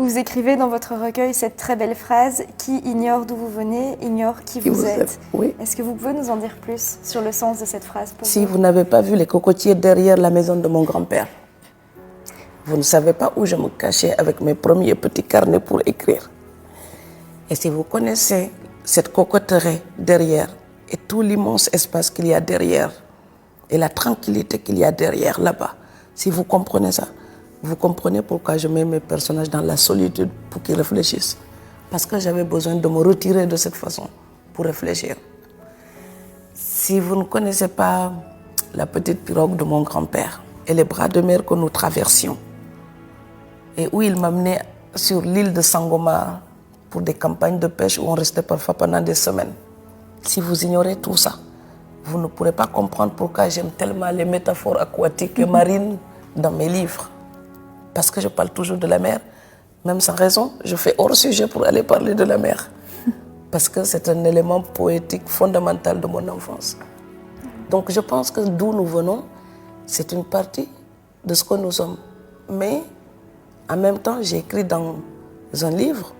Vous écrivez dans votre recueil cette très belle phrase « Qui ignore d'où vous venez, ignore qui vous êtes ». Oui. Est-ce que vous pouvez nous en dire plus sur le sens de cette phrase pour Si vous n'avez pas vu les cocotiers derrière la maison de mon grand-père, vous ne savez pas où je me cachais avec mes premiers petits carnets pour écrire. Et si vous connaissez cette cocoterie derrière et tout l'immense espace qu'il y a derrière et la tranquillité qu'il y a derrière là-bas, si vous comprenez ça, vous comprenez pourquoi je mets mes personnages dans la solitude pour qu'ils réfléchissent. Parce que j'avais besoin de me retirer de cette façon pour réfléchir. Si vous ne connaissez pas la petite pirogue de mon grand-père et les bras de mer que nous traversions, et où il m'amenait sur l'île de Sangomar pour des campagnes de pêche où on restait parfois pendant des semaines. Si vous ignorez tout ça, vous ne pourrez pas comprendre pourquoi j'aime tellement les métaphores aquatiques et marines dans mes livres. Parce que je parle toujours de la mer, même sans raison, je fais hors sujet pour aller parler de la mer. Parce que c'est un élément poétique fondamental de mon enfance. Donc je pense que d'où nous venons, c'est une partie de ce que nous sommes. Mais en même temps, j'ai écrit dans un livre,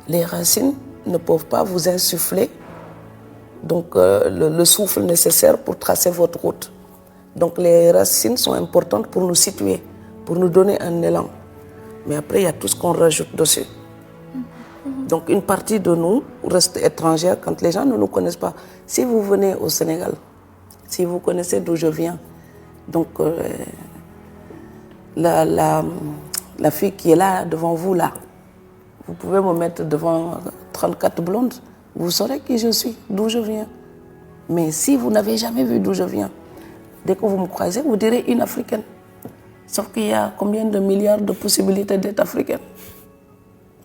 les racines ne peuvent pas vous insuffler donc, le souffle nécessaire pour tracer votre route. Donc les racines sont importantes pour nous situer, pour nous donner un élan. Mais après, il y a tout ce qu'on rajoute dessus. Donc une partie de nous reste étrangère quand les gens ne nous connaissent pas. Si vous venez au Sénégal, si vous connaissez d'où je viens, donc la fille qui est là, devant vous, là, vous pouvez me mettre devant 34 blondes, vous saurez qui je suis, d'où je viens. Mais si vous n'avez jamais vu d'où je viens, dès que vous me croisez, vous direz une Africaine. Sauf qu'il y a combien de milliards de possibilités d'être africaine?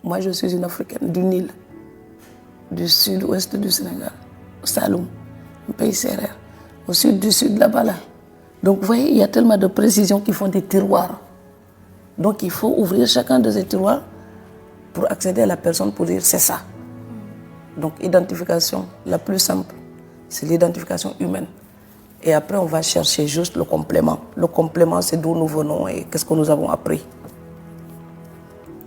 Moi, je suis une Africaine du Nil, du sud-ouest du Sénégal, au Saloum, un pays sérère, au sud du sud, là-bas, là. Donc, vous voyez, il y a tellement de précisions qui font des tiroirs. Donc, il faut ouvrir chacun de ces tiroirs pour accéder à la personne, pour dire c'est ça. Donc, identification la plus simple, c'est l'identification humaine. Et après, on va chercher juste le complément. Le complément, c'est d'où nous venons et qu'est-ce que nous avons appris.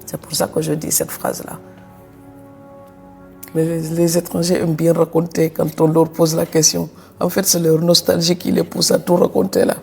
C'est pour ça que je dis cette phrase-là. Mais les étrangers aiment bien raconter quand on leur pose la question. En fait, c'est leur nostalgie qui les pousse à tout raconter là.